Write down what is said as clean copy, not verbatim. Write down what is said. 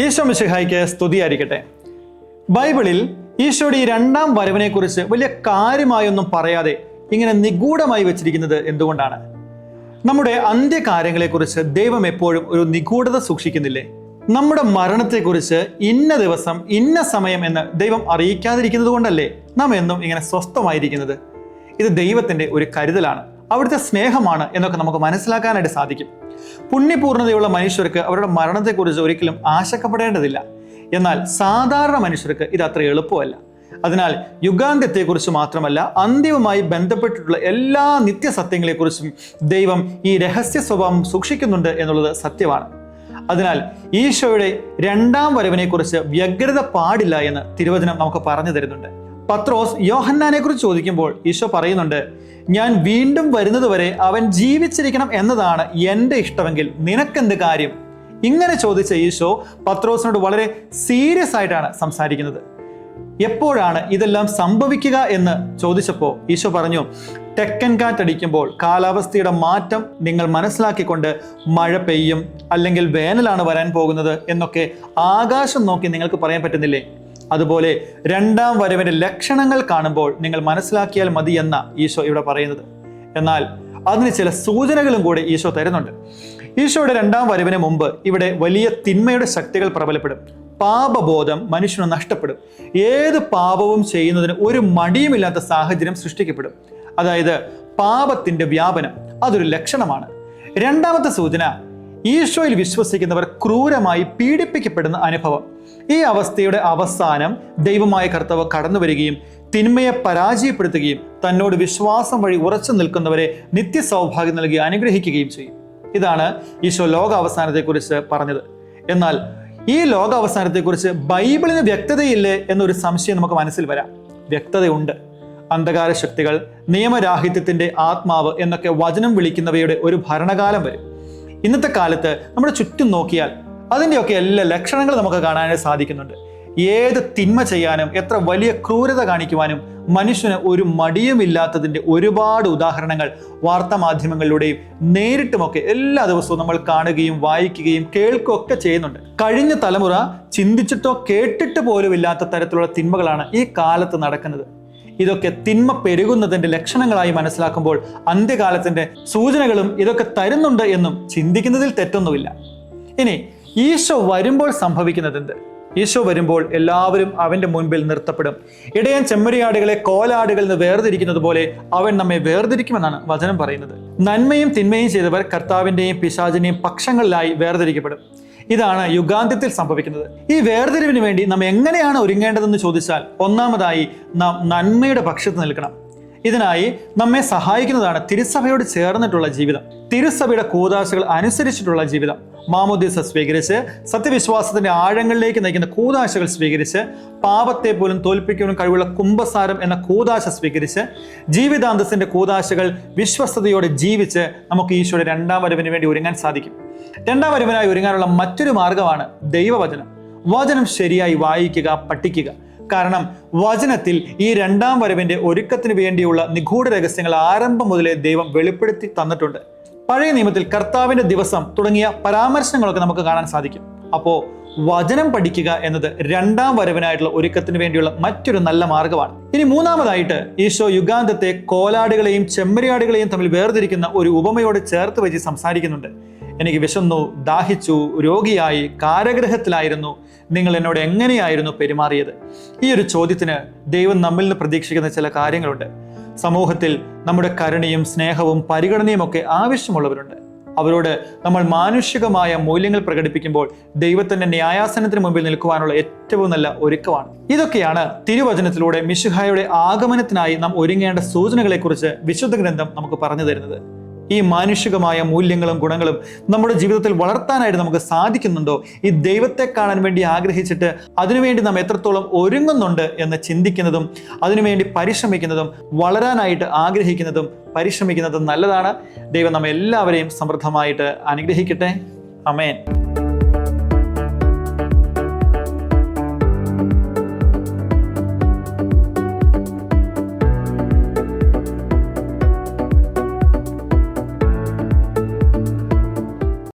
ഈശോ മിശിഹായ്ക്ക് സ്തുതിയായിരിക്കട്ടെ. ബൈബിളിൽ ഈശോയുടെ ഈ രണ്ടാം വരവിനെക്കുറിച്ച് വലിയ കാര്യമായൊന്നും പറയാതെ ഇങ്ങനെ നിഗൂഢമായി വെച്ചിരിക്കുന്നത് എന്തുകൊണ്ടാണ്? നമ്മുടെ അന്ത്യകാര്യങ്ങളെക്കുറിച്ച് ദൈവം എപ്പോഴും ഒരു നിഗൂഢത സൂക്ഷിക്കുന്നില്ലേ? നമ്മുടെ മരണത്തെക്കുറിച്ച് ഇന്ന ദിവസം ഇന്ന സമയം എന്ന് ദൈവം അറിയിക്കാതിരിക്കുന്നത് കൊണ്ടല്ലേ നാം എന്നും ഇങ്ങനെ സ്വസ്ഥമായിരിക്കുന്നത്? ഇത് ദൈവത്തിന്റെ ഒരു കരുതലാണ്, അവിടുത്തെ സ്നേഹമാണ് എന്നൊക്കെ നമുക്ക് മനസ്സിലാക്കാനായിട്ട് സാധിക്കും. പുണ്യപൂർണ്ണതയുള്ള മനുഷ്യർക്ക് അവരുടെ മരണത്തെക്കുറിച്ച് ഒരിക്കലും ആശങ്കപ്പെടേണ്ടതില്ല. എന്നാൽ സാധാരണ മനുഷ്യർക്ക് ഇത് അത്ര എളുപ്പമല്ല. അതിനാൽ യുഗാന്ത്യത്തെക്കുറിച്ച് മാത്രമല്ല, അന്ത്യവുമായി ബന്ധപ്പെട്ടിട്ടുള്ള എല്ലാ നിത്യസത്യങ്ങളെക്കുറിച്ചും ദൈവം ഈ രഹസ്യ സ്വഭാവം സൂക്ഷിക്കുന്നുണ്ട് എന്നുള്ളത് സത്യമാണ്. അതിനാൽ ഈശോയുടെ രണ്ടാം വരവിനെക്കുറിച്ച് വ്യഗ്രത പാടില്ല എന്ന് തിരുവചനം നമുക്ക് പറഞ്ഞു തരുന്നുണ്ട്. പത്രോസ് യോഹന്നാനെ കുറിച്ച് ചോദിക്കുമ്പോൾ ഈശോ പറയുന്നുണ്ട്, ഞാൻ വീണ്ടും വരുന്നത് വരെ അവൻ ജീവിച്ചിരിക്കണം എന്നതാണ് എൻ്റെ ഇഷ്ടമെങ്കിൽ നിനക്കെന്ത് കാര്യം? ഇങ്ങനെ ചോദിച്ച ഈശോ പത്രോസിനോട് വളരെ സീരിയസ് ആയിട്ടാണ് സംസാരിക്കുന്നത്. എപ്പോഴാണ് ഇതെല്ലാം സംഭവിക്കുക എന്ന് ചോദിച്ചപ്പോൾ ഈശോ പറഞ്ഞു, തെക്കൻ കാറ്റടിക്കുമ്പോൾ കാലാവസ്ഥയുടെ മാറ്റം നിങ്ങൾ മനസ്സിലാക്കിക്കൊണ്ട് മഴ പെയ്യും, അല്ലെങ്കിൽ വേനലാണ് വരാൻ പോകുന്നത് എന്നൊക്കെ ആകാശം നോക്കി നിങ്ങൾക്ക് പറയാൻ പറ്റുന്നില്ലേ? അതുപോലെ രണ്ടാം വരവിന്റെ ലക്ഷണങ്ങൾ കാണുമ്പോൾ നിങ്ങൾ മനസ്സിലാക്കിയാൽ മതി എന്ന ഈശോ ഇവിടെ പറയുന്നത്. എന്നാൽ അതിന് ചില സൂചനകളും കൂടി ഈശോ തരുന്നുണ്ട്. ഈശോയുടെ രണ്ടാം വരവിന് മുമ്പ് ഇവിടെ വലിയ തിന്മയുടെ ശക്തികൾ പ്രബലപ്പെടും. പാപബോധം മനുഷ്യന് നഷ്ടപ്പെടും. ഏത് പാപവും ചെയ്യുന്നതിന് ഒരു മടിയുമില്ലാത്ത സാഹചര്യം സൃഷ്ടിക്കപ്പെടും. അതായത് പാപത്തിന്റെ വ്യാപനം അതൊരു ലക്ഷണമാണ്. രണ്ടാമത്തെ സൂചന, ഈശോയിൽ വിശ്വസിക്കുന്നവർ ക്രൂരമായി പീഡിപ്പിക്കപ്പെടുന്ന അനുഭവം. ഈ അവസ്ഥയുടെ അവസാനം ദൈവമായ കർത്താവ് കടന്നു വരികയും തിന്മയെ പരാജയപ്പെടുത്തുകയും തന്നോട് വിശ്വാസം വഴി ഉറച്ചു നിൽക്കുന്നവരെ നിത്യസൗഭാഗ്യം നൽകി അനുഗ്രഹിക്കുകയും ചെയ്യും. ഇതാണ് ഈശോ ലോകാവസാനത്തെക്കുറിച്ച് പറഞ്ഞത്. എന്നാൽ ഈ ലോകാവസാനത്തെക്കുറിച്ച് ബൈബിളിന് വ്യക്തതയില്ലേ എന്നൊരു സംശയം നമുക്ക് മനസ്സിൽ വരാം. വ്യക്തതയുണ്ട്. അന്ധകാര ശക്തികൾ, നിയമരാഹിത്യത്തിന്റെ ആത്മാവ് എന്നൊക്കെ വചനം വിളിക്കുന്നവയുടെ ഒരു ഭരണകാലം വരും. ഇന്നത്തെ കാലത്ത് നമ്മുടെ ചുറ്റും നോക്കിയാൽ അതിൻ്റെയൊക്കെ എല്ലാ ലക്ഷണങ്ങളും നമുക്ക് കാണാനായിട്ട് സാധിക്കുന്നുണ്ട്. ഏത് തിന്മ ചെയ്യാനും എത്ര വലിയ ക്രൂരത കാണിക്കുവാനും മനുഷ്യന് ഒരു മടിയുമില്ലാത്തതിൻ്റെ ഒരുപാട് ഉദാഹരണങ്ങൾ വാർത്താ മാധ്യമങ്ങളിലൂടെയും നേരിട്ടുമൊക്കെ എല്ലാ ദിവസവും നമ്മൾ കാണുകയും വായിക്കുകയും കേൾക്കുകയൊക്കെ ചെയ്യുന്നുണ്ട്. കഴിഞ്ഞ തലമുറ ചിന്തിച്ചിട്ടോ കേട്ടിട്ട് പോലും ഇല്ലാത്ത തരത്തിലുള്ള തിന്മകളാണ് ഈ കാലത്ത് നടക്കുന്നത്. ഇതൊക്കെ തിന്മ പെരുകുന്നതിന്റെ ലക്ഷണങ്ങളായി മനസ്സിലാക്കുമ്പോൾ അന്ത്യകാലത്തിന്റെ സൂചനകളും ഇതൊക്കെ തരുന്നുണ്ട് എന്നും ചിന്തിക്കുന്നതിൽ തെറ്റൊന്നുമില്ല. ഇനി ഈശോ വരുമ്പോൾ സംഭവിക്കുന്നത് എന്ത്? ഈശോ വരുമ്പോൾ എല്ലാവരും അവന്റെ മുൻപിൽ നിർത്തപ്പെടും. ഇടയൻ ചെമ്മരിയാടുകളെ കോലാടുകളിൽ നിന്ന് വേർതിരിക്കുന്നത് പോലെ അവൻ നമ്മെ വേർതിരിക്കുമെന്നാണ് വചനം പറയുന്നത്. നന്മയും തിന്മയും ചെയ്തവർ കർത്താവിന്റെയും പിശാചിന്റെയും പക്ഷങ്ങളിലായി വേർതിരിക്കപ്പെടും. ഇതാണ് യുഗാന്ത്യത്തിൽ സംഭവിക്കുന്നത്. ഈ വേർതിരിവിന് വേണ്ടി നാം എങ്ങനെയാണ് ഒരുങ്ങേണ്ടതെന്ന് ചോദിച്ചാൽ, ഒന്നാമതായി നാം നന്മയുടെ പക്ഷത്ത് നിൽക്കണം. ഇതിനായി നമ്മെ സഹായിക്കുന്നതാണ് തിരുസഭയോട് ചേർന്നിട്ടുള്ള ജീവിതം, തിരുസഭയുടെ കൂദാശകൾ അനുസരിച്ചിട്ടുള്ള ജീവിതം. മാമോദീസ സ്വീകരിച്ച് സത്യവിശ്വാസത്തിന്റെ ആഴങ്ങളിലേക്ക് നയിക്കുന്ന കൂദാശകൾ സ്വീകരിച്ച്, പാപത്തെ പോലും തോൽപ്പിക്കാനും കഴിവുള്ള കുംഭസാരം എന്ന കൂദാശ സ്വീകരിച്ച്, ജീവിതാന്തസ്സിന്റെ കൂദാശകൾ വിശ്വസ്തയോടെ ജീവിച്ച് നമുക്ക് ഈശോയുടെ രണ്ടാം വരവിന് വേണ്ടി ഒരുങ്ങാൻ സാധിക്കും. രണ്ടാം വരവിനായി ഒരുങ്ങാനുള്ള മറ്റൊരു മാർഗമാണ് ദൈവവചനം. വചനം ശരിയായി വായിക്കുക, പഠിക്കുക. കാരണം വചനത്തിൽ ഈ രണ്ടാം വരവിന്റെ ഒരുക്കത്തിന് വേണ്ടിയുള്ള നിഗൂഢ രഹസ്യങ്ങൾ ആരംഭം മുതലേ ദൈവം വെളിപ്പെടുത്തി തന്നിട്ടുണ്ട്. പഴയ നിയമത്തിൽ കർത്താവിന്റെ ദിവസം തുടങ്ങിയ പരാമർശങ്ങളൊക്കെ നമുക്ക് കാണാൻ സാധിക്കും. അപ്പോൾ വചനം പഠിക്കുക എന്നത് രണ്ടാം വരവിനായിട്ടുള്ള ഒരുക്കത്തിന് വേണ്ടിയുള്ള മറ്റൊരു നല്ല മാർഗമാണ്. ഇനി മൂന്നാമതായിട്ട് ഈശോ യുഗാന്തത്തെ കോലാടുകളെയും ചെമ്മരിയാടുകളെയും തമ്മിൽ വേർതിരിക്കുന്ന ഒരു ഉപമയോട് ചേർത്ത് വെച്ച് സംസാരിക്കുന്നുണ്ട്. എനിക്ക് വിശന്നു, ദാഹിച്ചു, രോഗിയായി, കാരാഗൃഹത്തിലായിരുന്നു, നിങ്ങൾ എന്നോട് എങ്ങനെയായിരുന്നു പെരുമാറിയത്? ഈ ഒരു ചോദ്യത്തിന് ദൈവം നമ്മിൽ നിന്ന് പ്രതീക്ഷിക്കുന്ന ചില കാര്യങ്ങളുണ്ട്. സമൂഹത്തിൽ നമ്മുടെ കരുണയും സ്നേഹവും പരിഗണനയും ഒക്കെ ആവശ്യമുള്ളവരുണ്ട്. അവരോട് നമ്മൾ മാനുഷികമായ മൂല്യങ്ങൾ പ്രകടിപ്പിക്കുമ്പോൾ ദൈവത്തിന്റെ ന്യായാസനത്തിന് മുമ്പിൽ നിൽക്കുവാനുള്ള ഏറ്റവും നല്ല ഒരുക്കമാണ്. ഇതൊക്കെയാണ് തിരുവചനത്തിലൂടെ മിശിഹായുടെ ആഗമനത്തിനായി നാം ഒരുങ്ങേണ്ട സൂചനകളെക്കുറിച്ച് വിശുദ്ധ ഗ്രന്ഥം നമുക്ക് പറഞ്ഞു തരുന്നത്. ഈ മാനുഷികമായ മൂല്യങ്ങളും ഗുണങ്ങളും നമ്മുടെ ജീവിതത്തിൽ വളർത്താനായിട്ട് നമുക്ക് സാധിക്കുന്നുണ്ടോ? ഈ ദൈവത്തെ കാണാൻ വേണ്ടി ആഗ്രഹിച്ചിട്ട് അതിനുവേണ്ടി നാം എത്രത്തോളം ഒരുങ്ങുന്നുണ്ട് എന്ന് ചിന്തിക്കുന്നതും അതിനുവേണ്ടി പരിശ്രമിക്കുന്നതും വളരാനായിട്ട് ആഗ്രഹിക്കുന്നതും പരിശ്രമിക്കുന്നതും നല്ലതാണ്. ദൈവം നമ്മെ എല്ലാവരെയും സമൃദ്ധമായിട്ട് അനുഗ്രഹിക്കട്ടെ. ആമേൻ.